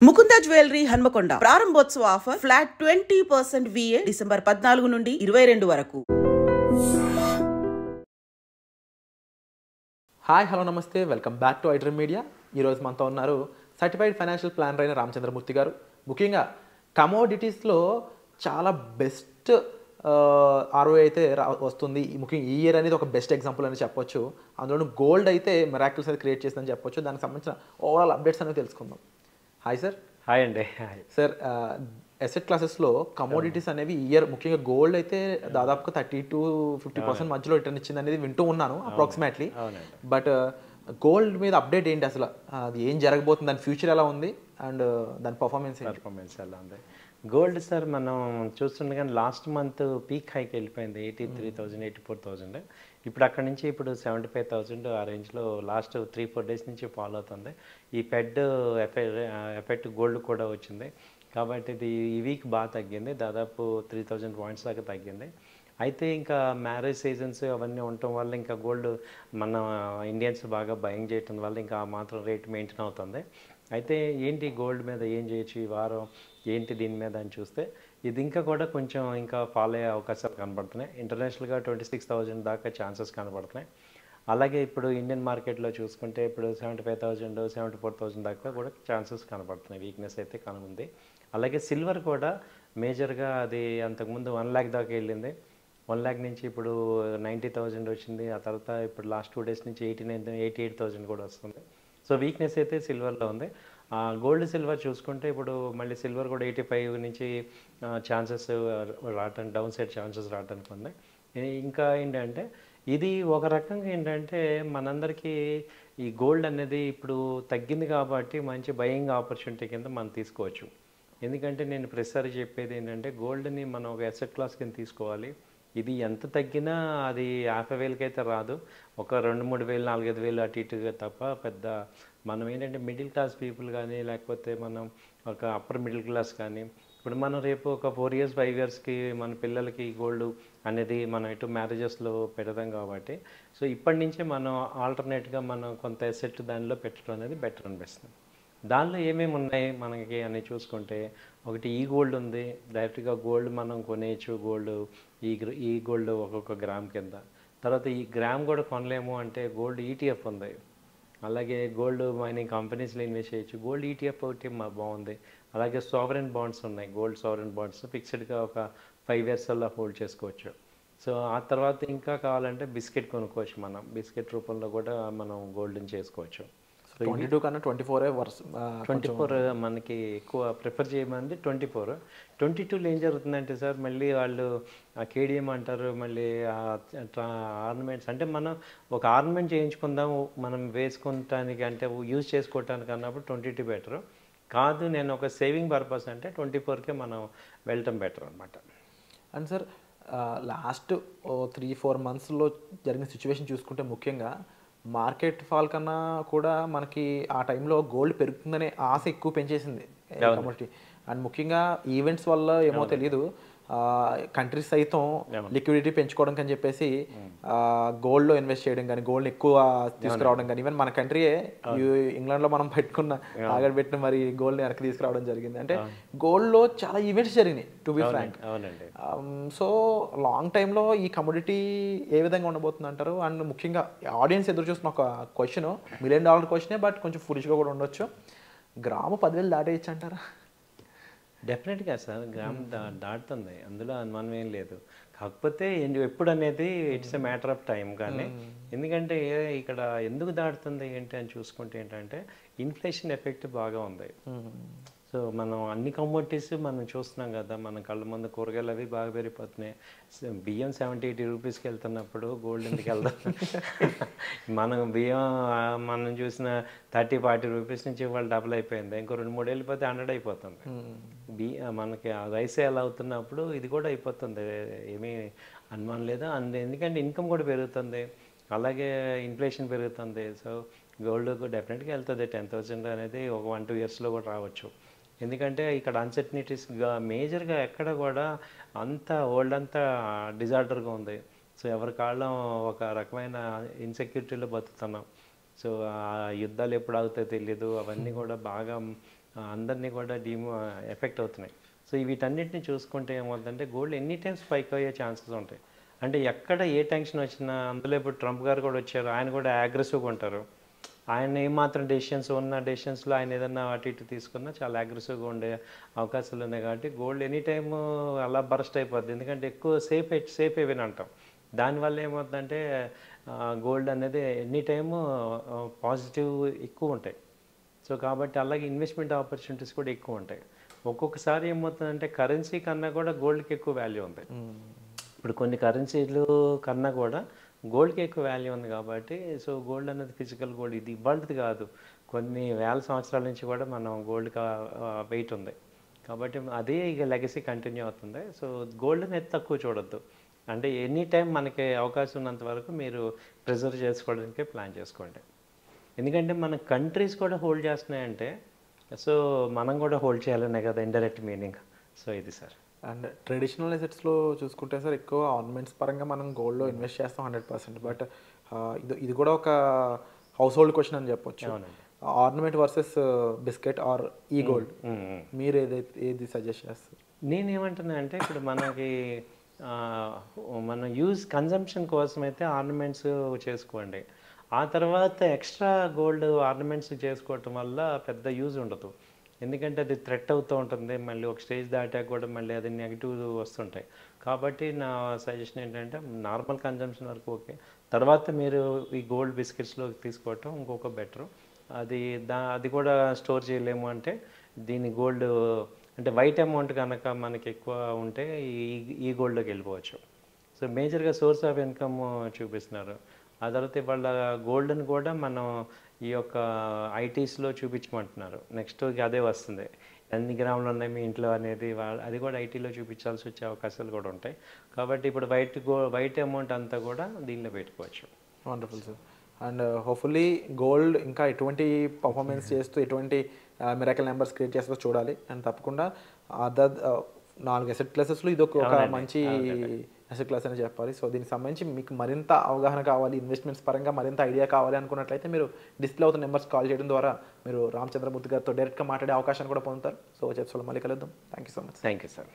Mukunda jewellery Hanamkonda ప్రారంభోత్సవ offer flat 20% VA December 14 నుండి 22 వరకు. హాయ్ హలో నమస్తే, welcome back to iDream media. ఈరోజు మనతో ఉన్నారు సర్టిఫైడ్ ఫైనాన్షియల్ ప్లానర్ అయిన రామచంద్రమూర్తి గారు. ముఖ్యంగా కమోడిటీస్లో చాలా బెస్ట్ ROI అయితే వస్తుంది. ముఖ్యంగా ఈ ఇయర్ అనేది ఒక బెస్ట్ ఎగ్జాంపుల్ అని చెప్పొచ్చు. అందులోనూ గోల్డ్ అయితే మిరాకిల్స్ అయితే క్రియేట్ చేస్తుందని చెప్పొచ్చు. దానికి సంబంధించిన ఓవరాల్ అప్డేట్స్ అనేవి తెలుసుకుందాం. Hi sir. హాయ్ అండి. హాయ్ సార్, అసెట్ క్లాసెస్లో కమోడిటీస్ అనేవి ఇయర్ ముఖ్యంగా గోల్డ్ అయితే దాదాపుగా 30 to 50% మధ్యలో రిటర్న్ ఇచ్చింది అనేది వింటూ ఉన్నాను అప్రాక్సిమేట్లీ. బట్ గోల్డ్ మీద అప్డేట్ ఏంటి, అసలు అది ఏం జరగబోతుంది, దాని ఫ్యూచర్ ఎలా ఉంది అండ్ దాని పర్ఫార్మెన్స్ ఎలా ఉంది? గోల్డ్ సార్ మనం చూస్తుండగా లాస్ట్ మంత్ పీక్ హైకి వెళ్ళిపోయింది 83,000 84,000. ఇప్పుడు అక్కడ నుంచి ఇప్పుడు 75,000 ఆ రేంజ్లో లాస్ట్ 3-4 డేస్ నుంచి ఫాలో అవుతుంది. ఈ ఎఫెక్ట్ గోల్డ్ కూడా వచ్చింది కాబట్టి ఇది ఈ వీక్ బాగా తగ్గింది, దాదాపు 3,000 పాయింట్స్ దాకా తగ్గింది. అయితే ఇంకా మ్యారేజ్ సీజన్స్ అవన్నీ ఉండటం వల్ల ఇంకా గోల్డ్ మన ఇండియన్స్ బాగా బయింగ్ చేయటం వల్ల ఇంకా ఆ మాత్రం రేట్ మెయింటైన్ అవుతుంది. అయితే ఏంటి గోల్డ్ మీద ఏం చేయొచ్చు ఈ వారం, ఏంటి దీని మీద అని చూస్తే ఇది ఇంకా కూడా కొంచెం ఇంకా ఫాలో అయ్యే అవకాశాలు కనబడుతున్నాయి. ఇంటర్నేషనల్గా 26,000 దాకా ఛాన్సెస్ కనబడుతున్నాయి. అలాగే ఇప్పుడు ఇండియన్ మార్కెట్లో చూసుకుంటే ఇప్పుడు 75,000 74,000 దాకా కూడా ఛాన్సెస్ కనబడుతున్నాయి. వీక్నెస్ అయితే కనుంది. అలాగే సిల్వర్ కూడా మేజర్గా అది అంతకుముందు 1 lakh దాకా వెళ్ళింది. 1 lakh నుంచి ఇప్పుడు 90,000 వచ్చింది. ఆ తర్వాత ఇప్పుడు లాస్ట్ 2 days నుంచి 88,000 కూడా వస్తుంది. సో వీక్నెస్ అయితే సిల్వర్లో ఉంది. గోల్డ్ సిల్వర్ చూసుకుంటే ఇప్పుడు మళ్ళీ సిల్వర్ కూడా 85 నుంచి ఛాన్సెస్ రావటానికి, డౌన్ సైడ్ ఛాన్సెస్ రావడానికి ఉంది. ఇంకా ఏంటంటే ఇది ఒక రకంగా ఏంటంటే మనందరికీ ఈ గోల్డ్ అనేది ఇప్పుడు తగ్గింది కాబట్టి మంచి బయింగ్ ఆపర్చునిటీ కింద మనం తీసుకోవచ్చు. ఎందుకంటే నేను ప్రతిసారి చెప్పేది ఏంటంటే గోల్డ్ని మనం ఒక అసెట్ క్లాస్ కింద తీసుకోవాలి. ఇది ఎంత తగ్గినా అది 50,000కి అయితే రాదు, ఒక 2-3,000 4-5,000 అటు ఇటుగా తప్ప పెద్ద మనం ఏంటంటే మిడిల్ క్లాస్ పీపుల్ కానీ లేకపోతే మనం ఒక అప్పర్ మిడిల్ క్లాస్ కానీ ఇప్పుడు మనం రేపు ఒక 4 years 5 yearsకి మన పిల్లలకి గోల్డ్ అనేది మనం ఎటు మ్యారేజెస్లో పెడతాం కాబట్టి సో ఇప్పటి నుంచే మనం ఆల్టర్నేట్గా మనం కొంత ఎసెట్ దానిలో పెట్టడం అనేది బెటర్ అనిపిస్తుంది. దానిలో ఏమేమి ఉన్నాయి మనకి అని చూసుకుంటే ఒకటి ఈ గోల్డ్ ఉంది, డైరెక్ట్గా గోల్డ్ మనం కొనేయచ్చు. గోల్డ్ ఈ గోల్డ్ ఒక్కొక్క గ్రామ్ కింద. తర్వాత ఈ గ్రామ్ కూడా కొనలేము అంటే గోల్డ్ ETF ఉంది. అలాగే గోల్డ్ మైనింగ్ కంపెనీస్లో ఇన్వెస్ట్ చేయొచ్చు. గోల్డ్ ETF ఒకటి బాగుంది. అలాగే సావరెన్ బాండ్స్ ఉన్నాయి, గోల్డ్ సావరెన్ బాండ్స్ ఫిక్స్డ్గా ఒక 5 years అలా హోల్డ్ చేసుకోవచ్చు. సో ఆ తర్వాత ఇంకా కావాలంటే బిస్కెట్ కొనుక్కోవచ్చు. మనం బిస్కెట్ రూపంలో కూడా మనం గోల్డ్ని చేసుకోవచ్చు. 22 కన్నా 24 మనకి ఎక్కువ ప్రిఫర్ చేయమంది. 22లో ఏం జరుగుతుందంటే సార్ మళ్ళీ వాళ్ళు KDM అంటారు, మళ్ళీ ఆర్నమెంట్స్ అంటే మనం ఒక ఆర్నమెంట్ చేయించుకుందాం మనం వేసుకుంటానికి అంటే యూజ్ చేసుకోవటానికి అన్నప్పుడు 22 బెటర్ కాదు. నేను ఒక సేవింగ్ పర్పస్ అంటే 24కే మనం వెళ్ళటం బెటర్ అనమాట. అండ్ సార్, లాస్ట్ 3-4 monthsలో జరిగిన సిచ్యువేషన్ చూసుకుంటే ముఖ్యంగా మార్కెట్ ఫాల్ కన్నా కూడా మనకి ఆ టైంలో గోల్డ్ పెరుగుతుందనే ఆశ ఎక్కువ పెంచేసింది కమోడిటీ. అండ్ ముఖ్యంగా ఈవెంట్స్ వల్ల ఏమో తెలియదు, కంట్రీస్ సైతం లిక్విడిటీ పెంచుకోవడం అని చెప్పేసి గోల్డ్లో ఇన్వెస్ట్ చేయడం కానీ, గోల్డ్ ఎక్కువ తీసుకురావడం కానీ, ఈవెన్ మన కంట్రీయే ఇంగ్లాండ్లో మనం పెట్టుకున్న ఆగడబెట్టిన మరి గోల్డ్ని వెనక్కి తీసుకురావడం జరిగింది. అంటే గోల్డ్లో చాలా ఈవెంట్స్ జరిగినాయి to be frank. So long టైంలో ఈ కమోడిటీ ఏ విధంగా ఉండబోతుంది అంటారు? అండ్ ముఖ్యంగా ఆడియన్స్ ఎదురు చూస్తున్న ఒక క్వశ్చన్, $1 million క్వశ్చనే, బట్ కొంచెం ఫులిష్గా కూడా ఉండొచ్చు. గ్రాము 10,000 దాటేయచ్చు అంటారా? డెఫినెట్గా సార్ గ్రామ్ దాటుతుంది, అందులో అనుమానం ఏం లేదు. కాకపోతే ఎప్పుడు అనేది it's a matter of time. కానీ ఎందుకంటే ఇక్కడ ఎందుకు దాటుతుంది ఏంటి అని చూసుకుంటే ఏంటంటే ఇన్ఫ్లేషన్ ఎఫెక్ట్ బాగా ఉంది. సో మనం అన్ని కమోడిటీస్ మనం చూస్తున్నాం కదా, మన కళ్ళ ముందు కూరగాయలు అవి బాగా పెరిగిపోతున్నాయి. బియ్యం 70-80 రూపీస్కి వెళ్తున్నప్పుడు గోల్డ్ ఎందుకు వెళ్దాం? మనం బియ్యం మనం చూసిన 30-40 రూపీస్ నుంచి వాళ్ళు డబుల్ అయిపోయింది. ఇంకో 2-3 వెళ్ళిపోతే 100 అయిపోతుంది. మనకి రైస్ ఎలా అవుతున్నప్పుడు ఇది కూడా అయిపోతుంది, ఏమీ అనుమానం లేదా. ఎందుకంటే ఇన్కమ్ కూడా పెరుగుతుంది, అలాగే ఇన్ఫ్లేషన్ పెరుగుతుంది. సో గోల్డ్ డెఫినెట్గా వెళ్తుంది. 10,000 అనేది ఒక 1-2 yearsలో కూడా రావచ్చు. ఎందుకంటే ఇక్కడ అన్సర్టనిటీస్గా మేజర్గా ఎక్కడ కూడా అంతా వరల్డ్ అంతా డిజార్డర్గా ఉంది. సో ఎవరి కాళ్ళం ఒక రకమైన ఇన్సెక్యూరిటీలో బతుకుతున్నాం. సో ఆ యుద్ధాలు ఎప్పుడు అవుతాయో తెలియదు, అవన్నీ కూడా బాగా అందరినీ కూడా ఎఫెక్ట్ అవుతున్నాయి. సో వీటన్నిటిని చూసుకుంటే ఏమవుతుందంటే గోల్డ్ ఎనీ టైమ్స్ స్పైక్ అయ్యే ఛాన్సెస్ ఉంటాయి. అంటే ఎక్కడ ఏ టెన్షన్ వచ్చినా, అందులో ఇప్పుడు ట్రంప్ గారు కూడా వచ్చారు, ఆయన కూడా అగ్రెసివ్గా ఉంటారు. ఆయన ఏమాత్రం డెసిషన్స్లో ఆయన ఏదన్నా అటు ఇటు తీసుకున్నా చాలా అగ్రెసివ్గా ఉండే అవకాశాలు ఉన్నాయి. కాబట్టి గోల్డ్ ఎనీ టైమ్ అలా బరస్ట్ అయిపోద్ది. ఎందుకంటే ఎక్కువ సేఫ్ హేవెన్ అంటాం. దానివల్ల ఏమవుతుందంటే గోల్డ్ అనేది ఎనీ టైము పాజిటివ్ ఎక్కువ ఉంటాయి. సో కాబట్టి అలాగే ఇన్వెస్ట్మెంట్ ఆపర్చునిటీస్ కూడా ఎక్కువ ఉంటాయి. ఒక్కొక్కసారి ఏమవుతుందంటే కరెన్సీ కన్నా కూడా గోల్డ్కి ఎక్కువ వాల్యూ ఉంది. ఇప్పుడు కొన్ని కరెన్సీలు కన్నా కూడా గోల్డ్కి ఎక్కువ వాల్యూ ఉంది. కాబట్టి సో గోల్డ్ అనేది ఫిజికల్ గోల్డ్ ఇది ఇవాళది కాదు, కొన్ని వేల సంవత్సరాల నుంచి కూడా మనం గోల్డ్కి వెయిట్ ఉంది. కాబట్టి అదే ఇక లెగసీ కంటిన్యూ అవుతుంది. సో గోల్డ్ అనేది తక్కువ చూడొద్దు. అంటే ఎనీ టైం మనకి అవకాశం ఉన్నంత వరకు మీరు ప్రిజర్వ్ చేసుకోవడానికి ప్లాన్ చేసుకోండి. ఎందుకంటే మన కంట్రీస్ కూడా హోల్డ్ చేస్తున్నాయంటే సో మనం కూడా హోల్డ్ చేయాలనే కదా ఇండైరెక్ట్ మీనింగ్. సో ఇది సార్. అండ్ ట్రెడిషనల్ అసెట్స్లో చూసుకుంటే సార్ ఎక్కువ ఆర్నమెంట్స్ పరంగా మనం గోల్డ్లో ఇన్వెస్ట్ చేస్తాం 100%. బట్ ఇది కూడా ఒక హౌస్ హోల్డ్ క్వశ్చన్ అని చెప్పొచ్చు. ఆర్నమెంట్ వర్సెస్ బిస్కెట్ ఆర్ ఈ గోల్డ్, మీరు ఏది సజెస్ట్ చేస్తారు? నేనేమంటున్నా అంటే ఇప్పుడు మనకి మన కన్జంప్షన్ కోసం అయితే ఆర్నమెంట్స్ చేసుకోండి. ఆ తర్వాత ఎక్స్ట్రా గోల్డ్ ఆర్నమెంట్స్ చేసుకోవటం వల్ల పెద్ద యూజ్ ఉండదు. ఎందుకంటే అది థ్రెట్ అవుతూ ఉంటుంది. మళ్ళీ ఒక స్టేజ్ దాటాక కూడా మళ్ళీ అది నెగిటివ్ వస్తుంటాయి. కాబట్టి నా సజెషన్ ఏంటంటే నార్మల్ కన్జంప్షన్ వరకు ఓకే, తర్వాత మీరు ఈ గోల్డ్ బిస్కెట్స్లో తీసుకోవటం ఇంకొక బెటరు. అది కూడా స్టోర్ చేయలేము అంటే దీని గోల్డ్ అంటే వైట్ అమౌంట్ కనుక మనకి ఎక్కువ ఉంటే ఈ గోల్డ్లోకి వెళ్ళిపోవచ్చు. సో మేజర్గా సోర్స్ ఆఫ్ ఇన్కమ్ చూపిస్తున్నారు. ఆ తర్వాత వాళ్ళ గోల్డ్ని కూడా మనం ఈ యొక్క ఐటీస్లో చూపించమంటున్నారు. నెక్స్ట్ అదే వస్తుంది, ఎన్ని గ్రాములు ఉన్నాయి మీ ఇంట్లో అనేది అది కూడా ఐటీలో చూపించాల్సి వచ్చే అవకాశాలు కూడా ఉంటాయి. కాబట్టి ఇప్పుడు వైట్ అమౌంట్ అంతా కూడా దీనిలో పెట్టుకోవచ్చు. Wonderful sir. And hopefully gold ఇంకా ఎటువంటి పర్ఫార్మెన్స్ చేస్తూ ఎటువంటి మిరాకిల్ నెంబర్స్ క్రియేట్ చేస్తూ చూడాలి. అండ్ తప్పకుండా అదర్ 4 అసెట్ క్లాసెస్లో ఇది ఒక మంచి అసెట్ క్లాస్ అని చెప్పాలి. సో దీనికి సంబంధించి మీకు మరింత అవగాహన కావాలి, ఇన్వెస్ట్మెంట్స్ పరంగా మరింత ఐడియా కావాలి అనుకున్నట్లయితే మీరు డిస్ప్లే అవుతున్న నెంబర్స్ కాల్ చేయడం ద్వారా మీరు రామచంద్రమూర్తి గారితో డైరెక్ట్గా మాట్లాడే అవకాశాన్ని కూడా పొందుతారు. సో వచ్చేసి మళ్ళీ కలుద్దాం. Thank you so much. Thank you sir.